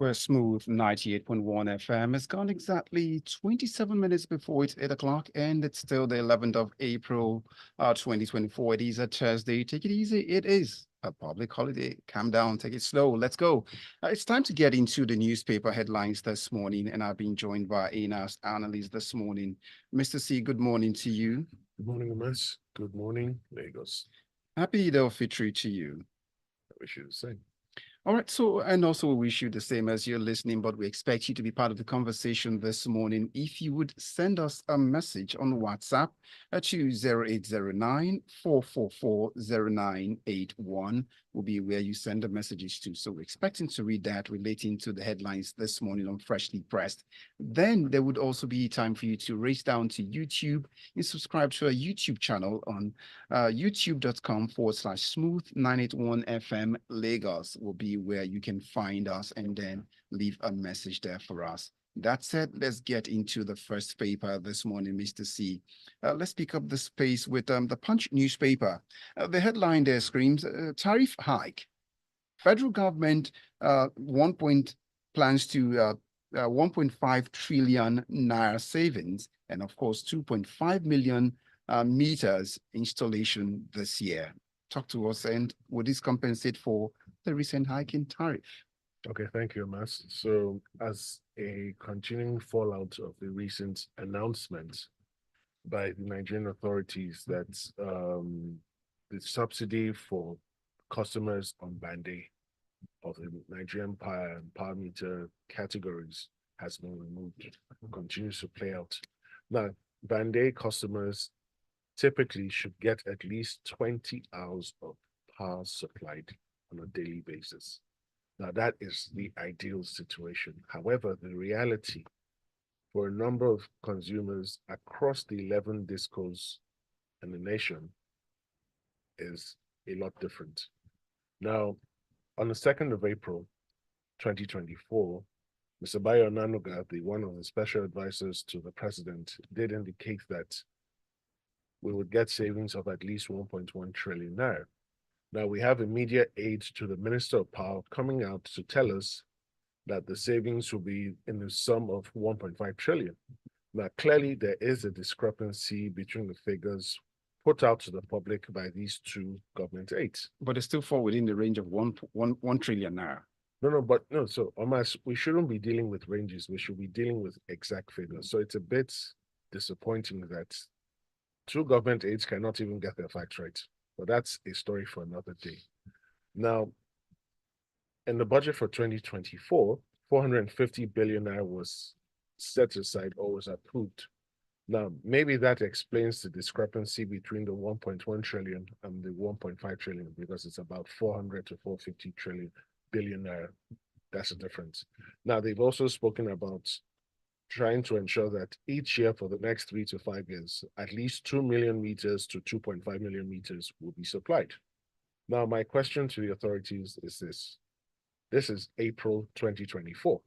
We're smooth 98.1 FM. It's gone exactly 27 minutes before it's 8 o'clock, and it's still the 11th of April, 2024. It is a Thursday. Take it easy. It is a public holiday. Calm down, take it slow. Let's go. It's time to get into the newspaper headlines this morning, and I've been joined by ANA's analyst this morning. Mr. C, good morning to you. Good morning, Omatseye. Good morning, Lagos. Happy Eid al-Fitr to you. I wish you the same. All right. So, and also we wish you the same as you're listening, but we expect you to be part of the conversation this morning. If you would send us a message on WhatsApp at 0809 444 0981 will be where you send the messages to. So we're expecting to read that relating to the headlines this morning on Freshly Pressed. Then there would also be time for you to race down to YouTube and subscribe to our YouTube channel on youtube.com/smooth 981 FM Lagos will be where you can find us and then leave a message there for us. That said, let's get into the first paper this morning, Mr. C. Let's pick up the space with the Punch newspaper. The headline there screams, tariff hike. Federal government plans to 1.5 trillion naira savings and of course 2.5 million meters installation this year. Talk to us, and would this compensate for the recent hike in tariff? Okay, thank you, Mas. So, as a continuing fallout of the recent announcement by the Nigerian authorities that the subsidy for customers on Band A of the Nigerian power and power meter categories has been removed, continues to play out. Now, Band A customers typically should get at least 20 hours of power supplied on a daily basis. Now, that is the ideal situation. However, the reality for a number of consumers across the 11 discos in the nation is a lot different. Now, on the 2nd of April, 2024, Mr. Bayo Nanuga, one of the special advisors to the president, did indicate that we would get savings of at least 1.1 trillion naira. Now, we have immediate aid to the Minister of Power coming out to tell us that the savings will be in the sum of 1.5 trillion. Now, clearly, there is a discrepancy between the figures put out to the public by these two government aids. But they still fall within the range of 1 trillion naira. No. So, Omas, we shouldn't be dealing with ranges. We should be dealing with exact figures. So it's a bit disappointing that two government aids cannot even get their facts right. But that's a story for another day. Now, in the budget for 2024, 450 billion naira was set aside or was approved. Now, maybe that explains the discrepancy between the 1.1 trillion and the 1.5 trillion, because it's about 400 to 450 billion naira. That's the difference. Now, they've also spoken about trying to ensure that each year for the next 3 to 5 years, at least 2 million meters to 2.5 million meters will be supplied. Now, my question to the authorities is this. This is April 2024.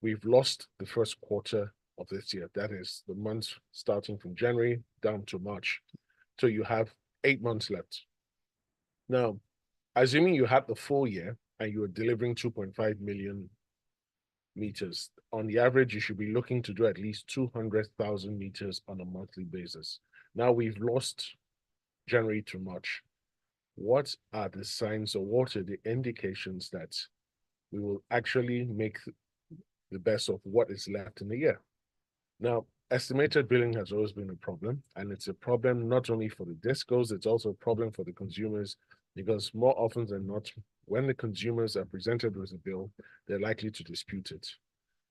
We've lost the first quarter of this year. That is the months starting from January down to March. So you have 8 months left. Now, assuming you had the full year and you are delivering 2.5 million meters, on the average, you should be looking to do at least 200,000 meters on a monthly basis. Now we've lost January to March. What are the signs or what are the indications that we will actually make the best of what is left in the year? Now, estimated billing has always been a problem, and it's a problem not only for the discos, it's also a problem for the consumers, because more often than not, when the consumers are presented with a bill, they're likely to dispute it.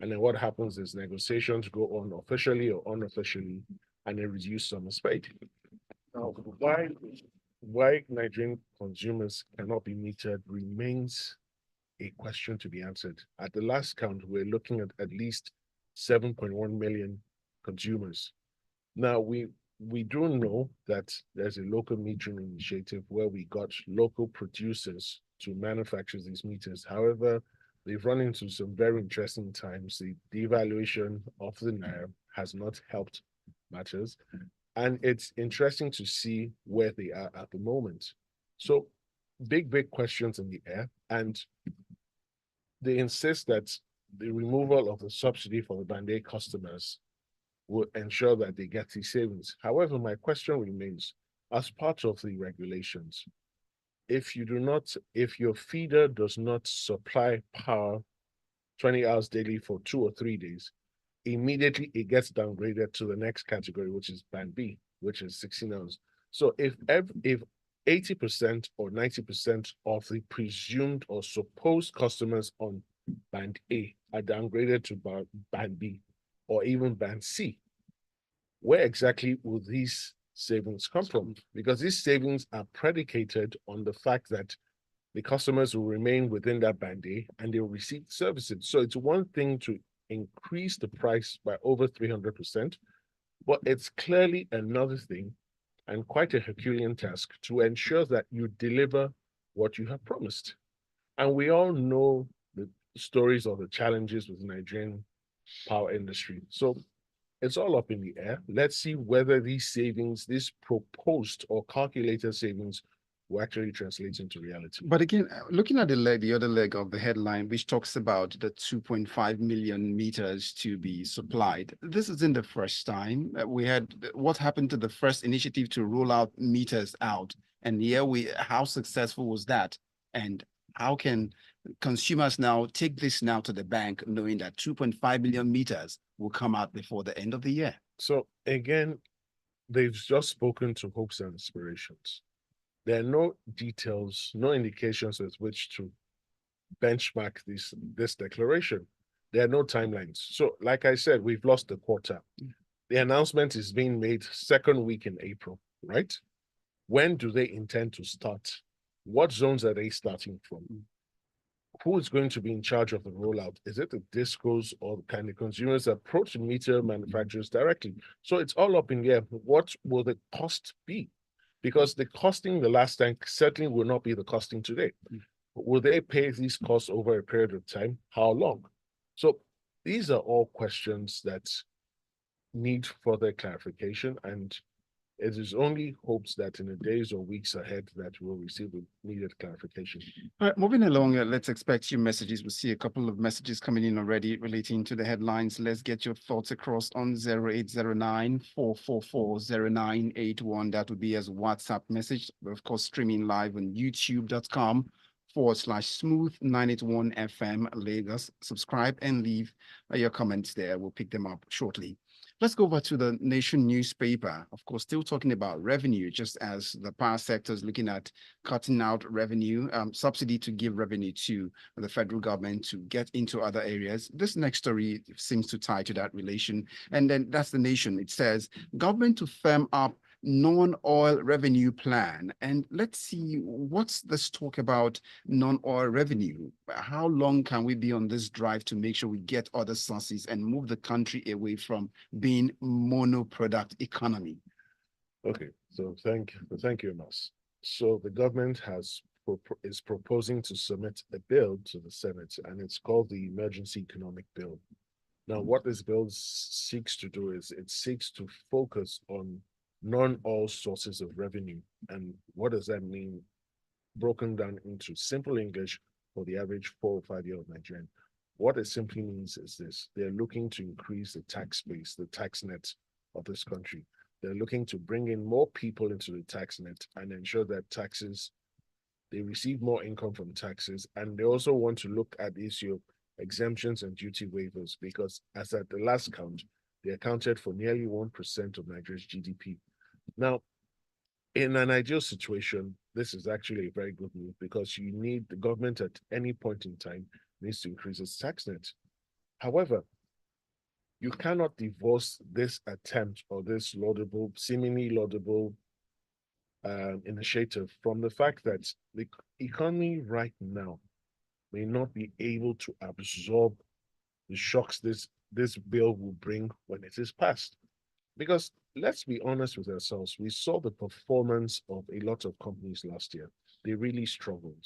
And then what happens is negotiations go on officially or unofficially, and they reduce sum is paid. Now, why Nigerian consumers cannot be metered remains a question to be answered. At the last count, we're looking at least 7.1 million consumers. Now, we do know that there's a local metering initiative where we got local producers to manufacture these meters. However, they've run into some very interesting times. The devaluation of the naira has not helped matters. And it's interesting to see where they are at the moment. So big questions in the air. And they insist that the removal of the subsidy for the Band A customers will ensure that they get these savings. However, my question remains, as part of the regulations, if your feeder does not supply power 20 hours daily for 2 or 3 days, immediately it gets downgraded to the next category, which is Band B, which is 16 hours. So if 80% or 90% of the presumed or supposed customers on Band A are downgraded to Band B or even Band C, where exactly will these savings come from? Because these savings are predicated on the fact that the customers will remain within that Band A and they will receive services. So it's one thing to increase the price by over 300%, but it's clearly another thing and quite a Herculean task to ensure that you deliver what you have promised. And we all know the stories of the challenges with the Nigerian power industry. So it's all up in the air. Let's see whether these savings, these proposed or calculated savings, will actually translate into reality. But again, looking at the other leg of the headline, which talks about the 2.5 million meters to be supplied. This isn't the first time. We had what happened to the first initiative to roll out meters out. And how successful was that? And how can consumers now take this now to the bank, knowing that 2.5 million meters will come out before the end of the year? So again, they've just spoken to hopes and aspirations. There are no details, no indications with which to benchmark this declaration. There are no timelines. So, like I said, we've lost the quarter. The announcement is being made second week in April, right? When do they intend to start? What zones are they starting from? Who is going to be in charge of the rollout? Is it the discos, or can the consumers approach the meter manufacturers directly? So it's all up in the air. What will the cost be? Because the costing the last time certainly will not be the costing today. Will they pay these costs over a period of time? How long? So these are all questions that need further clarification, and it is only hopes that in the days or weeks ahead that we'll receive the needed clarification. All right, moving along, let's expect your messages. We'll see a couple of messages coming in already relating to the headlines. Let's get your thoughts across on 0809-444-0981. That would be as a WhatsApp message. We're, of course, streaming live on youtube.com/smooth981 FM Lagos. Subscribe and leave your comments there. We'll pick them up shortly. Let's go over to the Nation newspaper. Of course, still talking about revenue, just as the power sector is looking at cutting out revenue, subsidy to give revenue to the federal government to get into other areas. This next story seems to tie to that relation. And then that's the Nation. It says, government to firm up non-oil revenue plan. And let's see, what's this talk about non-oil revenue? How long can we be on this drive to make sure we get other sources and move the country away from being mono-product economy? Okay, so thank you, Mas. So the government is proposing to submit a bill to the Senate, and it's called the Emergency Economic Bill. Now, what this bill seeks to do is it seeks to focus on non-oil sources of revenue. And what does that mean? Broken down into simple English for the average 4 or 5-year-old Nigerian. What it simply means is this: they're looking to increase the tax base, the tax net of this country. They're looking to bring in more people into the tax net and ensure that they receive more income from taxes. And they also want to look at the issue of exemptions and duty waivers, because as at the last count, they accounted for nearly 1% of Nigeria's GDP. Now, in an ideal situation, this is actually a very good move, because the government at any point in time needs to increase its tax net. However, you cannot divorce this attempt or this seemingly laudable initiative from the fact that the economy right now may not be able to absorb the shocks this bill will bring when it is passed. Because let's be honest with ourselves, we saw the performance of a lot of companies last year. They really struggled.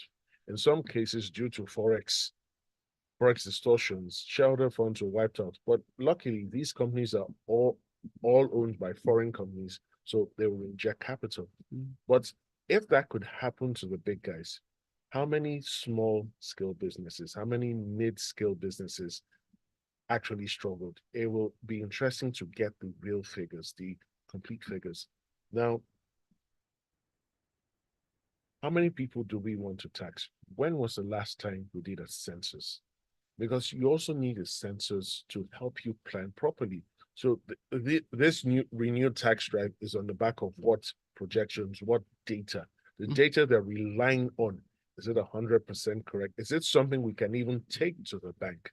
In some cases, due to Forex distortions, shareholder funds were wiped out. But luckily, these companies are all owned by foreign companies, so they will inject capital. But if that could happen to the big guys, how many small-scale businesses, how many mid-scale businesses actually struggled. It will be interesting to get the real figures, the complete figures. Now, how many people do we want to tax? When was the last time we did a census? Because you also need a census to help you plan properly. So this new renewed tax drive is on the back of what projections, what data, the data they're relying on. Is it 100% correct? Is it something we can even take to the bank?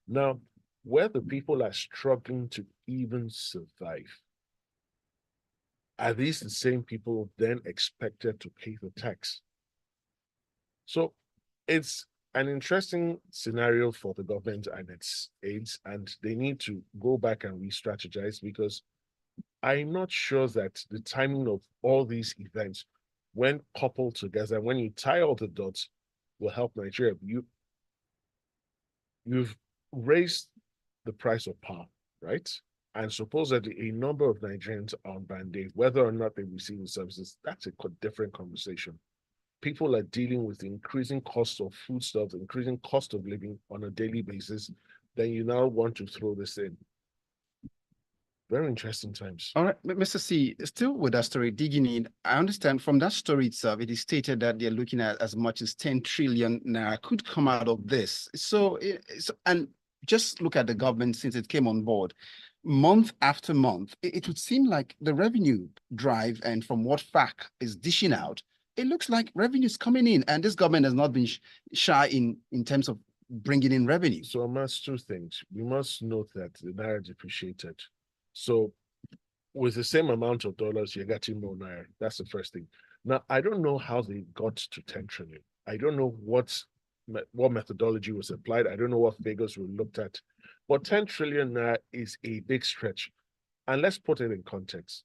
Now, where the people are struggling to even survive, are these the same people then expected to pay the tax? So it's an interesting scenario for the government and its aides, and they need to go back and re-strategize, because I'm not sure that the timing of all these events, when coupled together, when you tie all the dots, will help Nigeria. You've raised the price of power, right? And supposedly a number of Nigerians are on band-aid, whether or not they receive the services, that's a different conversation. People are dealing with the increasing cost of foodstuffs, increasing cost of living on a daily basis. Then you now want to throw this in. Very interesting times. All right, Mr. C, still with that story, digging in, I understand from that story itself, it is stated that they're looking at as much as 10 trillion naira could come out of this. And just look at the government since it came on board. Month after month, it would seem like the revenue drive, and from what FAC is dishing out, it looks like revenue is coming in, and this government has not been shy in terms of bringing in revenue. So amongst two things, we must note that the naira depreciated. So with the same amount of dollars, you're getting more naira. That's the first thing. Now, I don't know how they got to 10 trillion. I don't know what methodology was applied. I don't know what figures were looked at. But 10 trillion naira is a big stretch. And let's put it in context.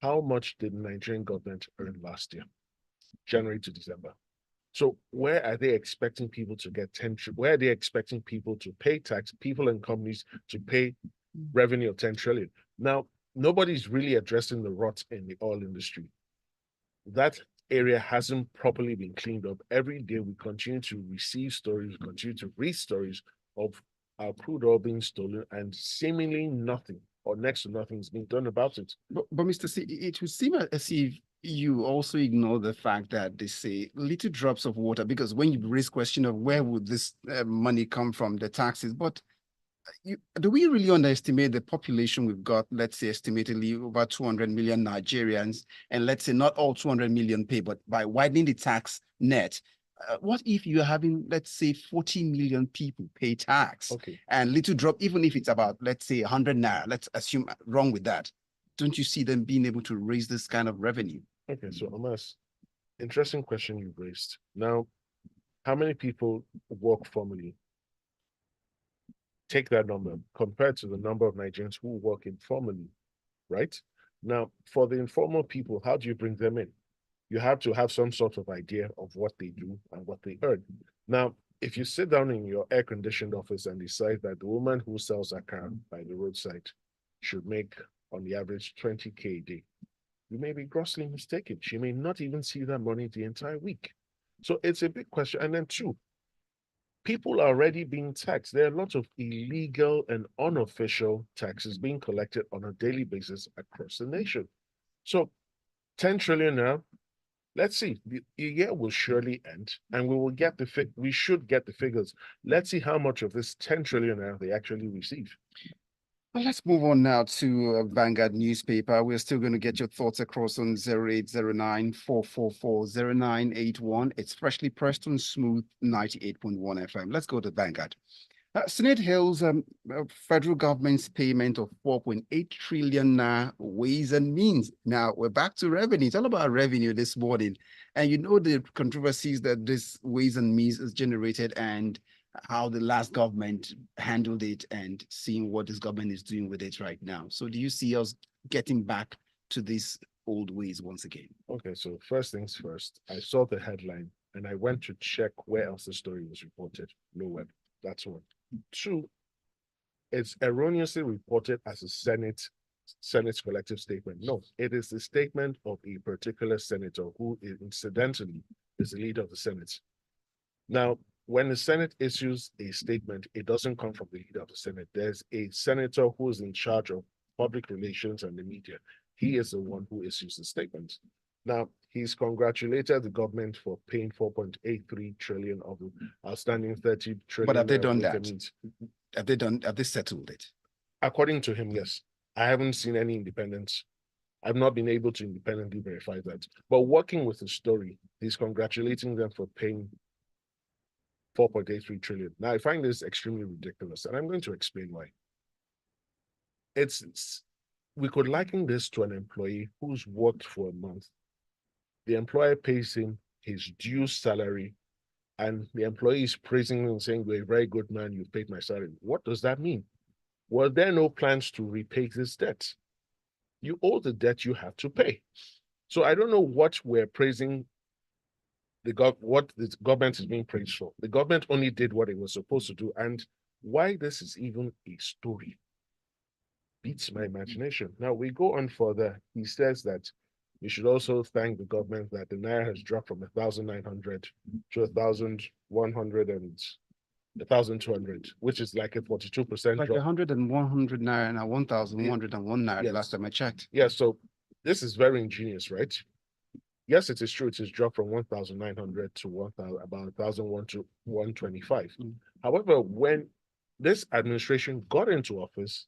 How much did the Nigerian government earn last year, January to December? So where are they expecting people to get 10 trillion? Where are they expecting people to pay tax, people and companies to pay revenue of 10 trillion? Now, nobody's really addressing the rot in the oil industry. That area hasn't properly been cleaned up. Every day we continue to receive stories, we continue to read stories of our crude oil being stolen, and seemingly nothing or next to nothing is being done about it. But Mr. C, it would seem as if you also ignore the fact that they say little drops of water, because when you raise question of where would this money come from, the taxes, but do we really underestimate the population we've got? Let's say estimatedly over 200 million Nigerians, and let's say not all 200 million pay, but by widening the tax net, what if you're having, let's say, 40 million people pay tax? Okay. And little drop, even if it's about, let's say, 100 naira, let's assume wrong with that. Don't you see them being able to raise this kind of revenue? Okay, so Amas, interesting question you raised. Now, how many people work formally? Take that number compared to the number of Nigerians who work informally, right? Now, for the informal people, how do you bring them in? You have to have some sort of idea of what they do and what they earn. Now, if you sit down in your air-conditioned office and decide that the woman who sells a car by the roadside should make on the average 20K a day, you may be grossly mistaken. She may not even see that money the entire week. So it's a big question. And then two, people are already being taxed. There are lots of illegal and unofficial taxes being collected on a daily basis across the nation. So 10 trillion now, let's see, the year will surely end and we will get we should get the figures. Let's see how much of this 10 trillion now they actually receive. Well, let's move on now to Vanguard newspaper. We're still going to get your thoughts across on 0809-444-0981. It's freshly pressed on Smooth 98.1 FM. Let's go to Vanguard. Senate hails federal government's payment of 4.8 trillion ways and means. Now we're back to revenue. It's all about revenue this morning. And you know the controversies that this ways and means is generated, and how the last government handled it, and seeing what this government is doing with it right now. So do you see us getting back to these old ways once again? Okay, so first things first, I saw the headline and I went to check where else the story was reported. No web. That's one. Two, it's erroneously reported as a Senate's collective statement. No, it is the statement of a particular senator who incidentally is the leader of the Senate. Now, when the Senate issues a statement, it doesn't come from the leader of the Senate. There's a senator who is in charge of public relations and the media. He is the one who issues the statement. Now, he's congratulated the government for paying 4.83 trillion of the outstanding 30 trillion. But have they done that? Have they settled it? According to him, yes. I haven't seen any independence. I've not been able to independently verify that. But working with the story, he's congratulating them for paying 4.83 trillion. Now, I find this extremely ridiculous, and I'm going to explain why. We could liken this to an employee who's worked for a month. The employer pays him his due salary, and the employee is praising him and saying, "You're a very good man, you've paid my salary." What does that mean? Well, there are no plans to repay this debt. You owe the debt you have to pay. So I don't know what we're praising what the government is being praised for. The government only did what it was supposed to do, and why this is even a story beats my imagination. Now we go on further. He says that we should also thank the government that the naira has dropped from 1,900 to 1,100 and 1,200, which is like a 42% like drop. 100 and 100 naira now, 1,101 naira. Yes. Last time I checked. Yeah, so this is very ingenious, right? Yes, it is true. It has dropped from 1,900 to 1,000, about 1,001 to 125. However, when this administration got into office,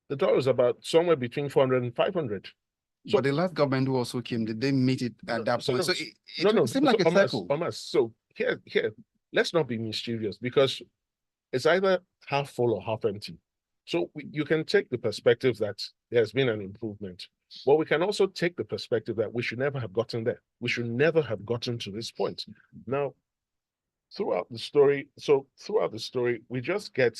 the dollar was about somewhere between 400 and 500. So, but the last government who also came, did they meet it at that point? So it seemed like a circle. So here, let's not be mischievous, because it's either half full or half empty. So you can take the perspective that there's been an improvement, but we can also take the perspective that we should never have gotten there. We should never have gotten to this point. Now, throughout the story, we just get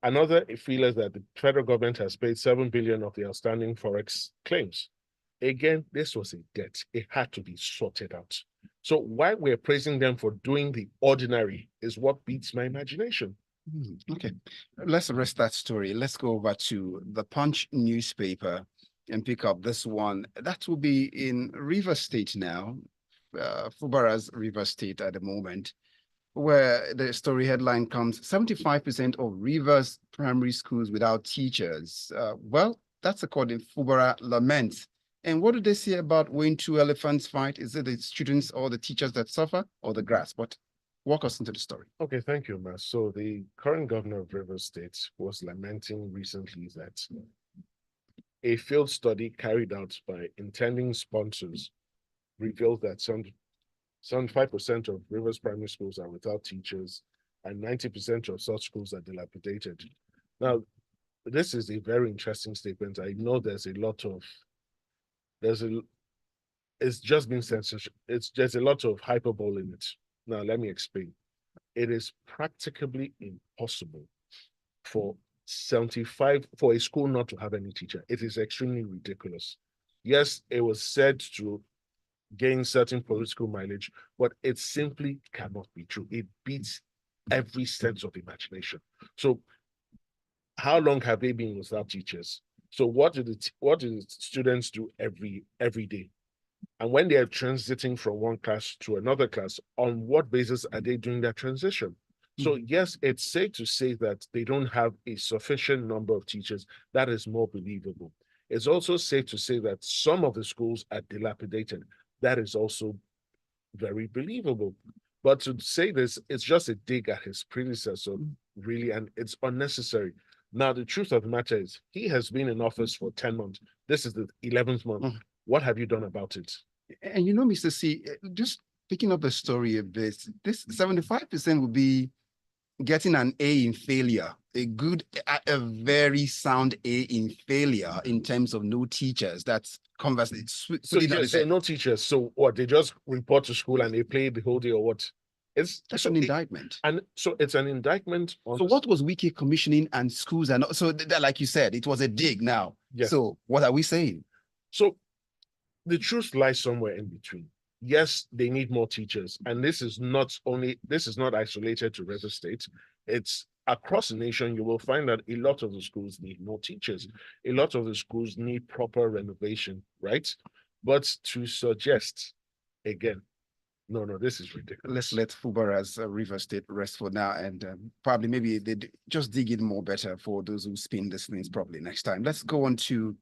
another feeler that the federal government has paid 7 billion of the outstanding forex claims. Again, this was a debt. It had to be sorted out. So why we're praising them for doing the ordinary is what beats my imagination. Okay, let's rest that story. Let's go over to the Punch newspaper and pick up this one. That will be in Rivers State now, Fubara's Rivers State at the moment, where the story headline comes, 75% of Rivers primary schools without teachers. Well, that's according to Fubara laments. And what do they say about when two elephants fight? Is it the students or the teachers that suffer, or the grass? But walk us into the story. Okay, thank you, Mas. So the current governor of Rivers State was lamenting recently that a field study carried out by intending sponsors revealed that 75% of Rivers primary schools are without teachers, and 90% of such schools are dilapidated. Now, this is a very interesting statement. I know there's just been censorship. There's a lot of hyperbole in it. Now, let me explain. It is practically impossible for a school not to have any teacher. It is extremely ridiculous. Yes, it was said to gain certain political mileage, but it simply cannot be true. It beats every sense of imagination. So how long have they been without teachers? So what do the students do every day? And when they are transiting from one class to another class, on what basis are they doing that transition? So yes, it's safe to say that they don't have a sufficient number of teachers. That is more believable. It's also safe to say that some of the schools are dilapidated. That is also very believable. But to say this, it's just a dig at his predecessor, really, and it's unnecessary. Now, the truth of the matter is, he has been in office for 10 months. This is the 11th month. What have you done about it? And you know, Mr. C, just picking up the story of this 75% will be getting an A in failure, a very sound A in failure in terms of no teachers. That's conversation. So no teachers. So what? They just report to school and they play the whole day, or what? That's an indictment. And so it's an indictment. So what was Wiki commissioning and schools? And so like you said, it was a dig now. Yes. So what are we saying? So the truth lies somewhere in between. Yes, they need more teachers. And this is not isolated to Rivers State. It's across the nation. You will find that a lot of the schools need more teachers. A lot of the schools need proper renovation, right? But to suggest, again, No, this is ridiculous. Let's let Fubara's River State rest for now, and probably maybe they just dig in more better for those who spin these things probably next time. Let's go on to,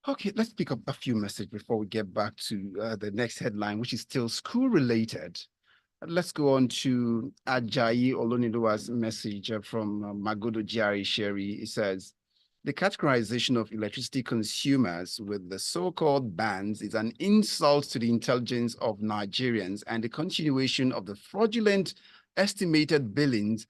okay, let's pick up a few messages before we get back to the next headline, which is still school related. Let's go on to Ajayi Oloniluwa's message from Magodo Jari Sherry. It says, the categorization of electricity consumers with the so-called bans is an insult to the intelligence of Nigerians and the continuation of the fraudulent estimated billings,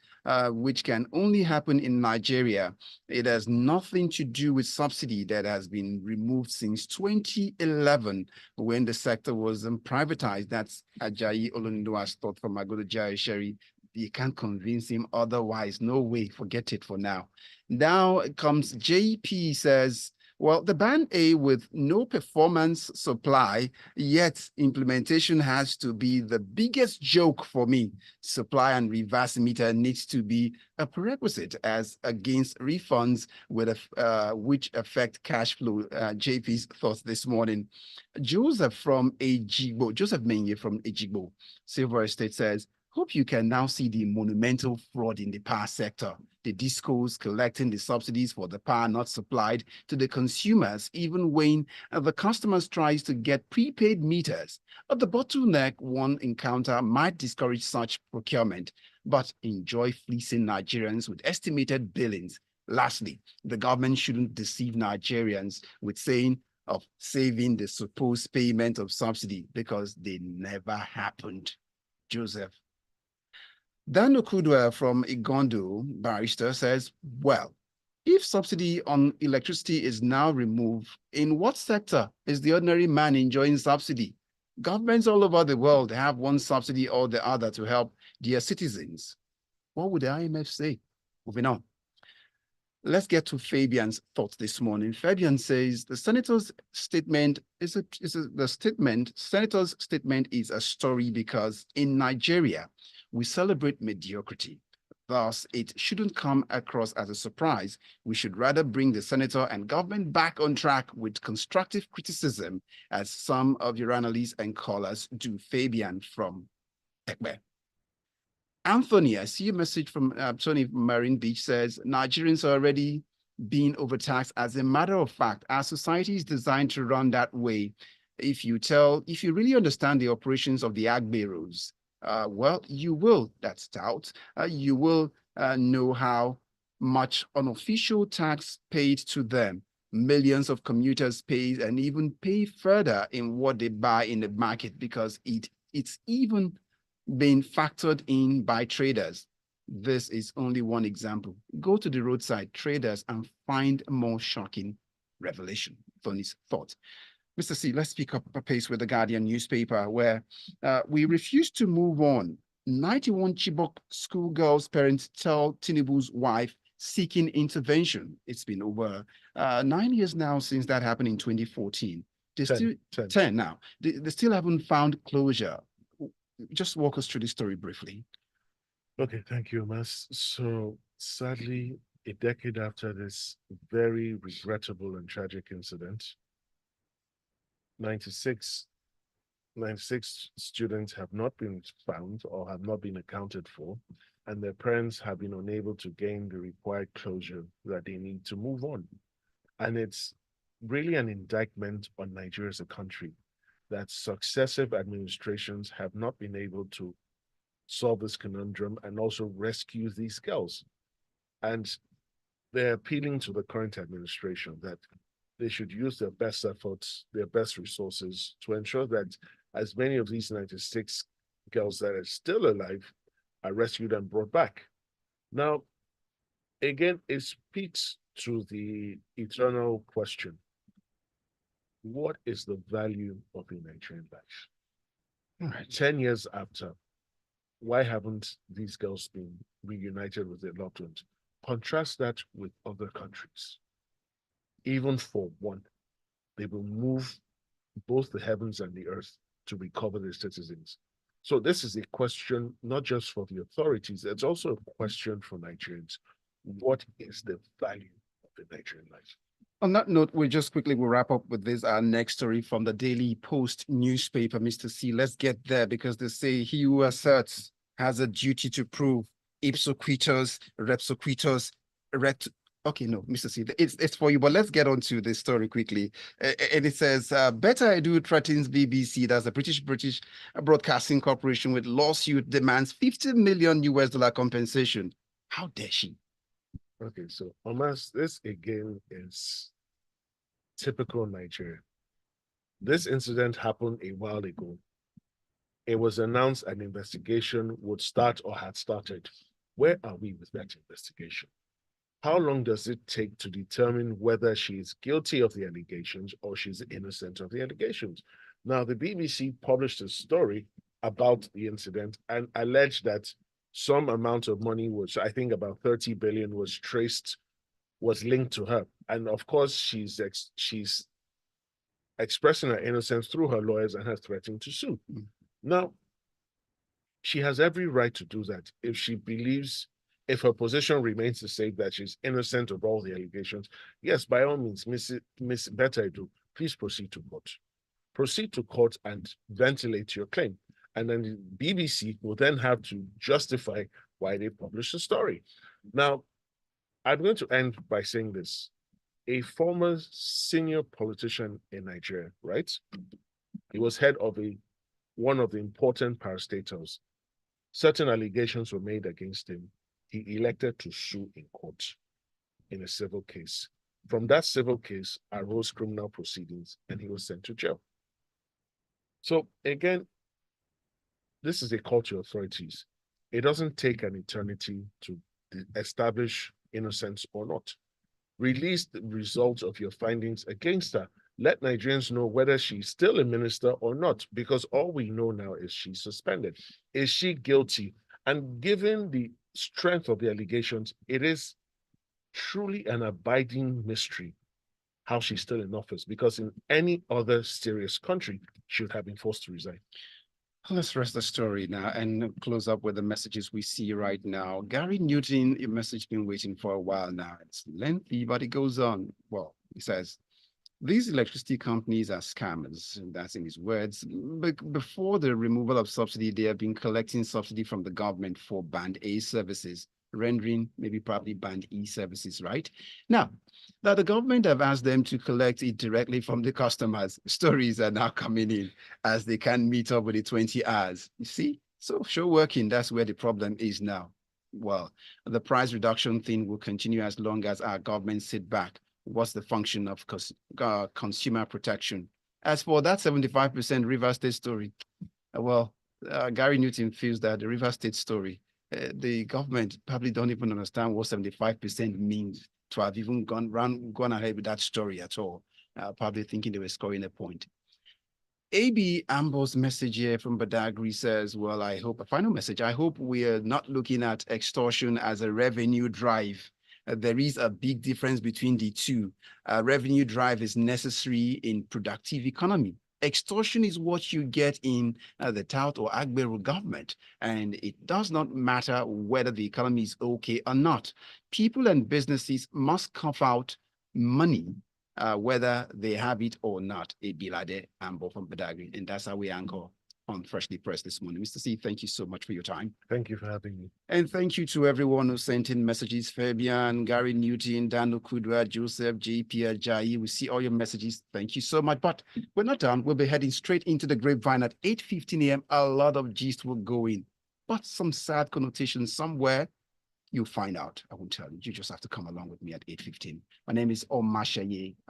which can only happen in Nigeria. It has nothing to do with subsidy that has been removed since 2011 when the sector was privatized. That's Ajayi Oloniluwa's thought from Magodo Jari Sherry. You can't convince him otherwise. No way. Forget it for now. Now comes JP says, well, the band A with no performance supply, yet implementation has to be the biggest joke for me. Supply and reverse meter needs to be a prerequisite as against refunds with which affect cash flow. JP's thoughts this morning. Joseph Menye from Ejigbo, Silver Estate says, hope you can now see the monumental fraud in the power sector. The discos collecting the subsidies for the power not supplied to the consumers, even when the customers tries to get prepaid meters. But the bottleneck one encounter might discourage such procurement, but enjoy fleecing Nigerians with estimated billings. Lastly, the government shouldn't deceive Nigerians with saying of saving the supposed payment of subsidy because they never happened. Joseph. Dan Okudwa from Igondo, barrister, says, well, if subsidy on electricity is now removed, in what sector is the ordinary man enjoying subsidy? Governments all over the world have one subsidy or the other to help their citizens. What would the IMF say? Moving on. Let's get to Fabian's thoughts this morning. Fabian says the senator's statement senator's statement is a story because in Nigeria, we celebrate mediocrity. Thus, it shouldn't come across as a surprise. We should rather bring the senator and government back on track with constructive criticism, as some of your analysts and callers do. Fabian from Ekbe. Anthony, I see a message from Tony Marine Beach says, Nigerians are already being overtaxed. As a matter of fact, our society is designed to run that way. If you really understand the operations of the ag bureaus, well, you will, that's doubt, you will know how much unofficial tax paid to them. Millions of commuters pay and even pay further in what they buy in the market because it's even being factored in by traders. This is only one example. Go to the roadside traders and find more shocking revelation. Tony's thought. Mr. C, let's pick up a pace with the Guardian newspaper where we refuse to move on. 91 Chibok schoolgirls' parents tell Tinubu's wife seeking intervention. It's been over 9 years now since that happened in 2014. They 10 now. They still haven't found closure. Just walk us through the story briefly. Okay, thank you, Mas. So sadly, a decade after this very regrettable and tragic incident, 96 students have not been found or have not been accounted for, and their parents have been unable to gain the required closure that they need to move on. And it's really an indictment on Nigeria as a country that successive administrations have not been able to solve this conundrum and also rescue these girls. And they're appealing to the current administration that they should use their best efforts, their best resources to ensure that as many of these 96 girls that are still alive are rescued and brought back. Now, again, it speaks to the eternal question: what is the value of a Nigerian life? 10 years after, why haven't these girls been reunited with their loved ones? Contrast that with other countries. Even for one, they will move both the heavens and the earth to recover their citizens. So this is a question not just for the authorities, it's also a question for Nigerians. What is the value of the Nigerian life? On that note, we'll wrap up with this, our next story from the Daily Post newspaper, Mr. C. Let's get there because they say he who asserts has a duty to prove ipso quitus, repso quitus, ret. Okay, no, Mr. C, it's for you, but let's get on to this story quickly. And it says, Better I Do threatens BBC, that's the British Broadcasting Corporation, with lawsuit demands 50 million US dollar compensation. How dare she? Okay, so Omas, this again is typical Nigeria. This incident happened a while ago. It was announced an investigation would start or had started. Where are we with that investigation? How long does it take to determine whether she is guilty of the allegations or she's innocent of the allegations? Now, the BBC published a story about the incident and alleged that some amount of money was, I think about 30 billion, was linked to her. And of course, she's expressing her innocence through her lawyers and has threatened to sue. Now, she has every right to do that if she believes, if her position remains to say that she's innocent of all the allegations. Yes, by all means, Miss Better I Do, please proceed to court. Proceed to court and ventilate your claim. And then the BBC will then have to justify why they published the story. Now, I'm going to end by saying this. A former senior politician in Nigeria, right? He was head of one of the important parastatals. Certain allegations were made against him. He elected to sue in court in a civil case. From that civil case arose criminal proceedings and he was sent to jail. So again, this is a call to authorities. It doesn't take an eternity to establish innocence or not. Release the results of your findings against her. Let Nigerians know whether she's still a minister or not, because all we know now is she's suspended. Is she guilty? And given the strength of the allegations, it is truly an abiding mystery how she's still in office, because in any other serious country, she would have been forced to resign. Let's rest the story now and close up with the messages we see right now. Gary Newton, your message been waiting for a while now. It's lengthy, but it goes on. Well, he says, these electricity companies are scammers, and that's in his words. Before the removal of subsidy, they have been collecting subsidy from the government for Band A services, rendering maybe probably Band E services, right? Now, that the government have asked them to collect it directly from the customers. Stories are now coming in as they can't meet up with the 20 hours. You see? So show working, that's where the problem is now. Well, the price reduction thing will continue as long as our government sit back. What's the function of consumer protection? As for that 75% River State story, well, Gary Newton feels that the River State story, the government probably don't even understand what 75% means to have even gone ahead with that story at all. Probably thinking they were scoring a point. AB Ambo's message here from Badagry says, well, I hope, a final message, I hope we are not looking at extortion as a revenue drive. There is a big difference between the two. Revenue drive is necessary in productive economy. Extortion is what you get in the tout or Agbero government, and it does not matter whether the economy is okay or not. People and businesses must cough out money, whether they have it or not. Ebilade Ambo from Badagry, and that's how we anchor on Freshly Pressed this morning. Mr. C, thank you so much for your time. Thank you for having me. And thank you to everyone who sent in messages. Fabian, Gary Newton, Dan Okudwa, Joseph, JP Ajayi. We see all your messages. Thank you so much. But we're not done. We'll be heading straight into the grapevine at 8:15 a.m. A lot of gist will go in, but some sad connotations somewhere. You'll find out. I won't tell you. You just have to come along with me at 8:15. My name is Omatseye.